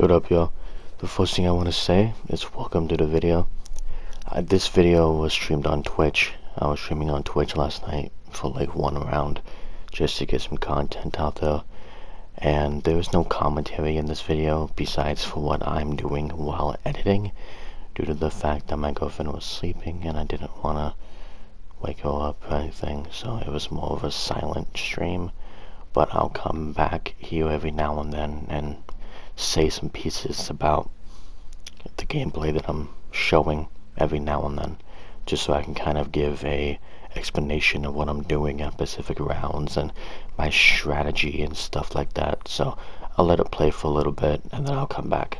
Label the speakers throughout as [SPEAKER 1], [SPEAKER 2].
[SPEAKER 1] What up, yo? The first thing I want to say is welcome to the video. This video was streamed on Twitch. I was streaming on Twitch last night for like one round just to get some content out there. And there was no commentary in this video besides for what I'm doing while editing, due to the fact that my girlfriend was sleeping and I didn't want to wake her up or anything, so it was more of a silent stream. But I'll come back here every now and then and say some pieces about the gameplay that I'm showing every now and then, just so I can kind of give a explanation of what I'm doing at specific rounds and my strategy and stuff like that. So I'll let it play for a little bit and then I'll come back.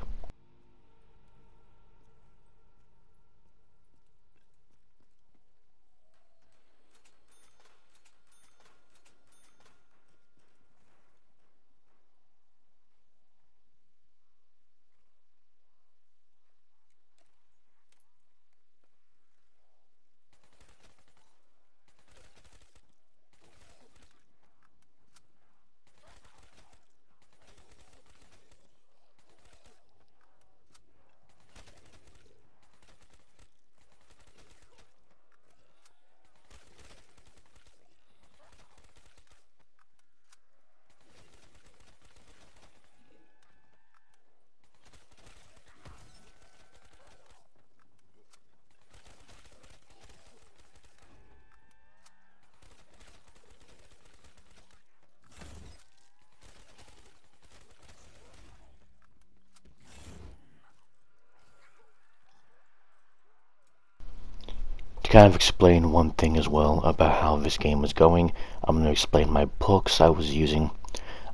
[SPEAKER 1] To kind of explain one thing as well about how this game was going, I'm going to explain my perks I was using.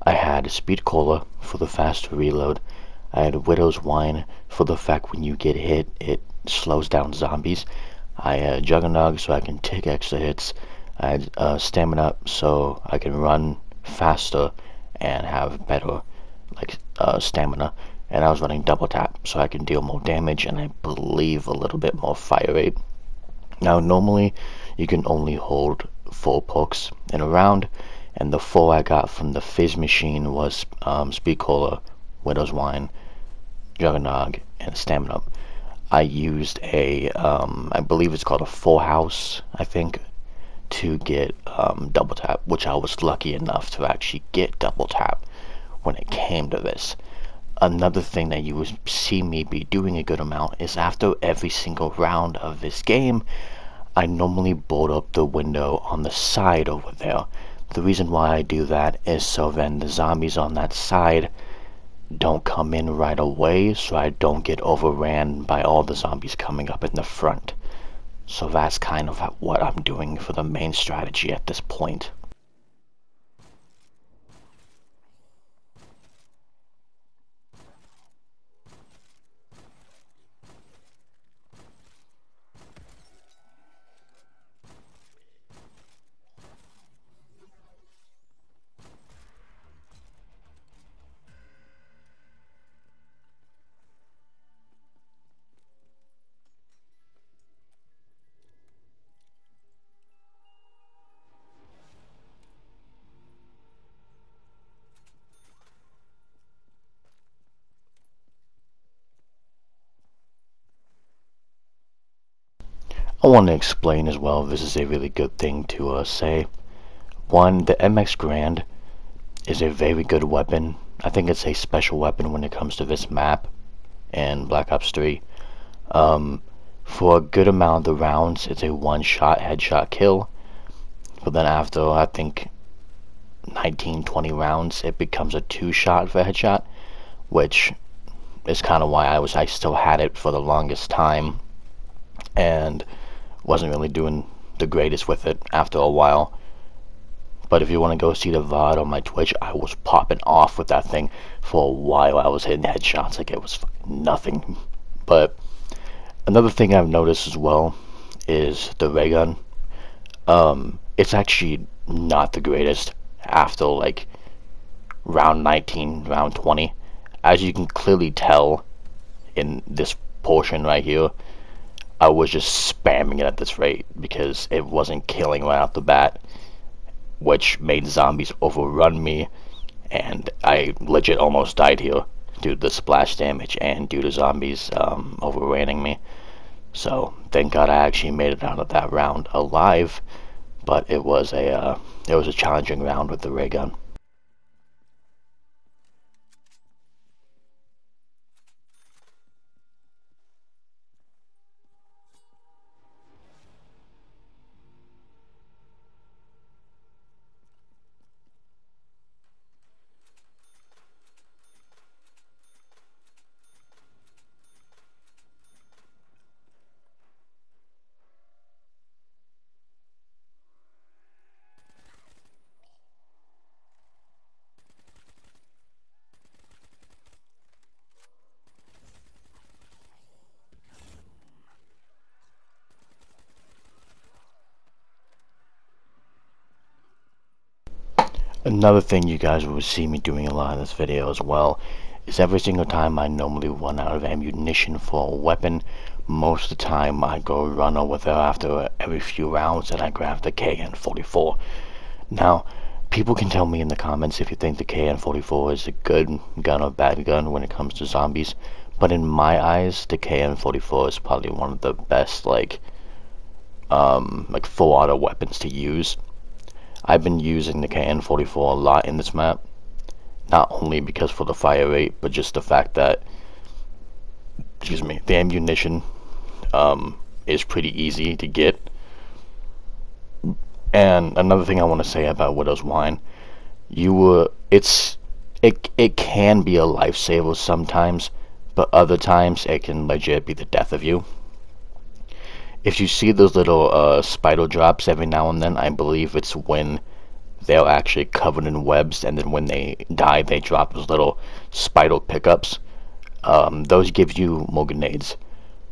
[SPEAKER 1] I had Speed Cola for the fast reload. I had Widow's Wine for the fact when you get hit, it slows down zombies. I had Juggernog so I can take extra hits. I had Stamina so I can run faster and have better stamina. And I was running Double Tap so I can deal more damage and I believe a little bit more fire rate. Now normally you can only hold 4 perks in a round, and the 4 I got from the Fizz machine was Speed Cola, Widow's Wine, Juggernog, and Stamina. I used a, I believe it's called a Full House, I think, to get Double Tap, which I was lucky enough to actually get Double Tap when it came to this. Another thing that you will see me be doing a good amount is after every single round of this game, I normally board up the window on the side over there. The reason why I do that is so then the zombies on that side don't come in right away, so I don't get overran by all the zombies coming up in the front. So that's kind of what I'm doing for the main strategy at this point. I want to explain as well, this is a really good thing to say. One, the MX Grand is a very good weapon. I think it's a special weapon when it comes to this map and Black Ops 3. For a good amount of the rounds, it's a one-shot headshot kill. But then after, I think, 19-20 rounds, it becomes a two-shot for headshot, which is kind of why I still had it for the longest time, and wasn't really doing the greatest with it after a while. But if you want to go see the VOD on my Twitch, I was popping off with that thing for a while. I was hitting headshots like it was nothing. But another thing I've noticed as well is the ray gun. It's actually not the greatest after like round 19, round 20. As you can clearly tell in this portion right here, I was just spamming it at this rate because it wasn't killing right off the bat, which made zombies overrun me, and I legit almost died here. due to the splash damage and due to zombies overrunning me. So thank God I actually made it out of that round alive, but it was a challenging round with the ray gun. Another thing you guys will see me doing a lot in this video as well is every single time I normally run out of ammunition for a weapon, most of the time I go runner with her after every few rounds and I grab the KN-44. Now, people can tell me in the comments if you think the KN-44 is a good gun or bad gun when it comes to zombies, but in my eyes, the KN-44 is probably one of the best like full auto weapons to use. I've been using the KN-44 a lot in this map, not only because for the fire rate, but just the fact that, excuse me, the ammunition is pretty easy to get. And another thing I want to say about Widow's Wine, it can be a lifesaver sometimes, but other times it can legit be the death of you. If you see those little spider drops every now and then, I believe it's when they're actually covered in webs, and then when they die, they drop those little spider pickups. Those give you more grenades.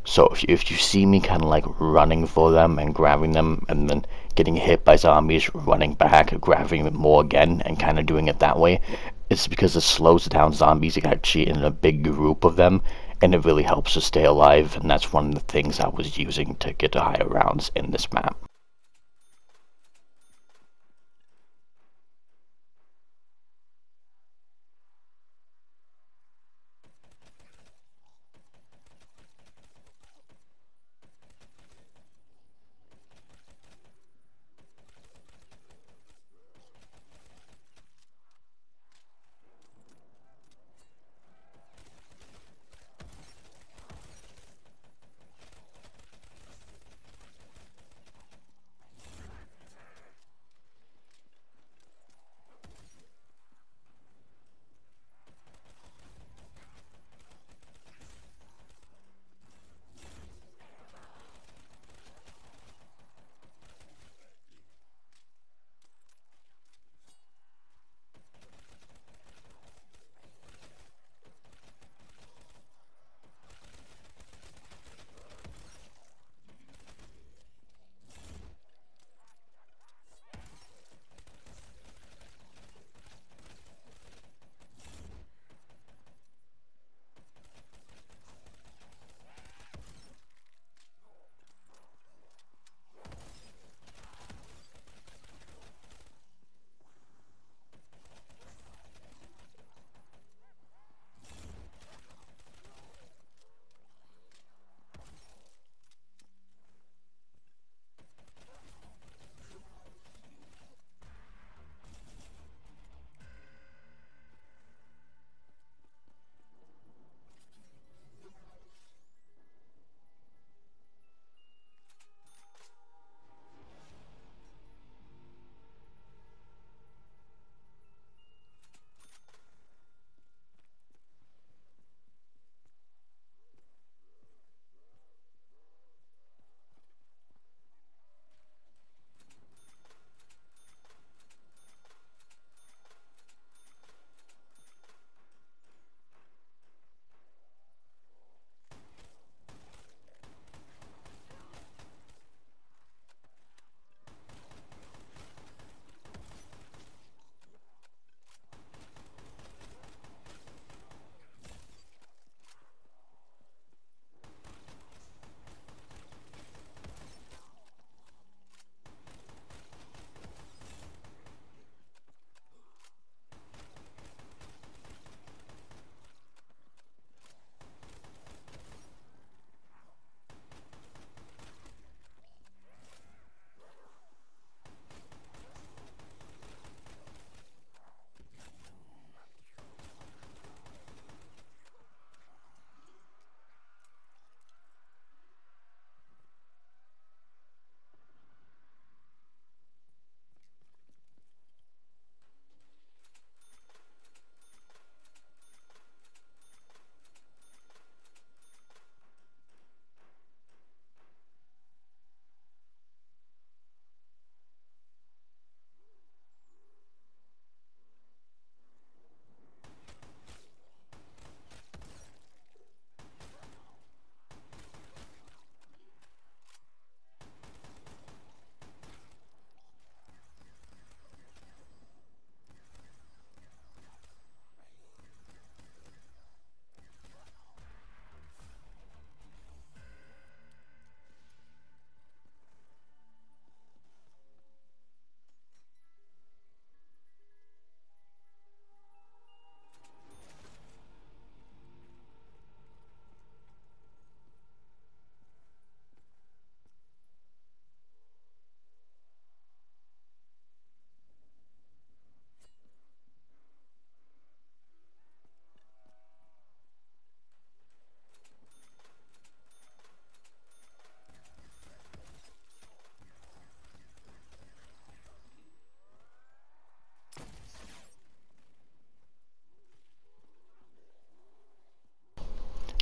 [SPEAKER 1] So if you see me kind of like running for them and grabbing them, and then getting hit by zombies, running back, grabbing them more again, and kind of doing it that way, it's because it slows down zombies actually in a big group of them, and it really helps to stay alive, and that's one of the things I was using to get to higher rounds in this map.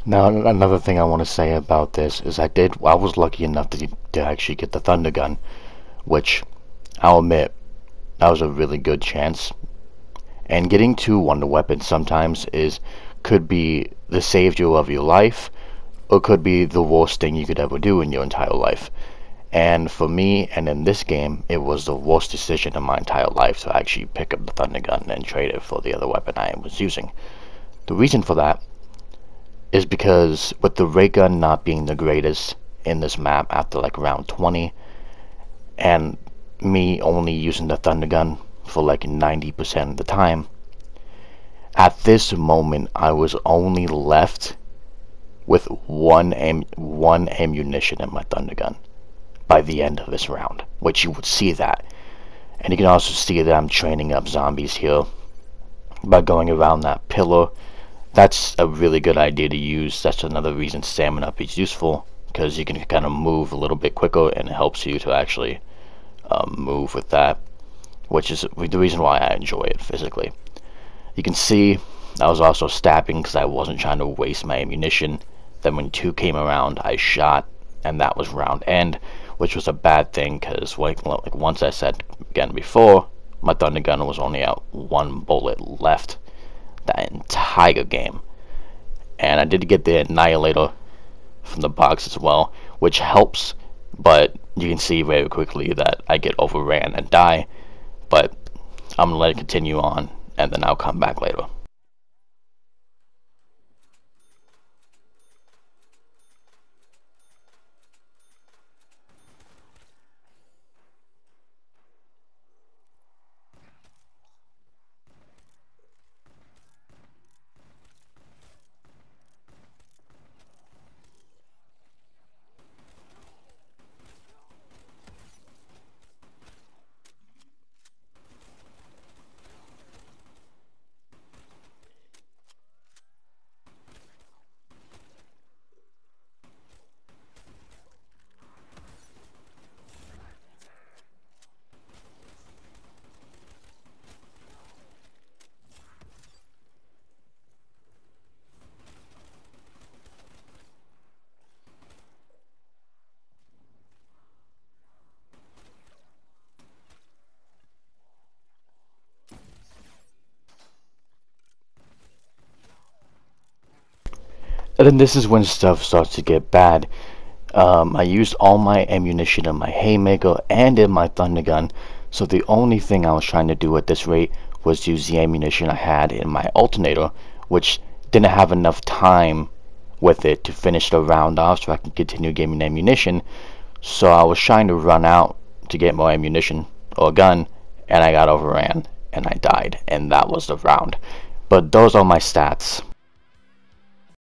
[SPEAKER 1] Now, another thing I want to say about this is I was lucky enough to actually get the Thunder Gun, which I'll admit, that was a really good chance. And getting two wonder weapons sometimes could be the savior of your life, or could be the worst thing you could ever do in your entire life. And for me, and in this game, it was the worst decision in my entire life to actually pick up the Thunder Gun and trade it for the other weapon I was using. The reason for that is because with the ray gun not being the greatest in this map after like round 20, and me only using the Thunder Gun for like 90% of the time, at this moment I was only left with one ammunition in my Thunder Gun by the end of this round, which you would see that. And you can also see that I'm training up zombies here by going around that pillar. That's a really good idea to use. That's another reason stamina up is useful, because you can kind of move a little bit quicker and it helps you to actually move with that, which is the reason why I enjoy it physically. You can see I was also stabbing because I wasn't trying to waste my ammunition. Then when 2 came around, I shot, and that was round end, which was a bad thing because like once I said again before, my Thunder Gun was only out 1 bullet left that entire game. And I did get the Annihilator from the box as well, which helps, but you can see very quickly that I get overran and die. But I'm gonna let it continue on, and then I'll come back later. And then this is when stuff starts to get bad. I used all my ammunition in my Haymaker and in my Thunder Gun, so the only thing I was trying to do at this rate was use the ammunition I had in my alternator, which didn't have enough time with it to finish the round off so I can continue getting ammunition. So I was trying to run out to get more ammunition or gun, and I got overran and I died, and that was the round. But those are my stats.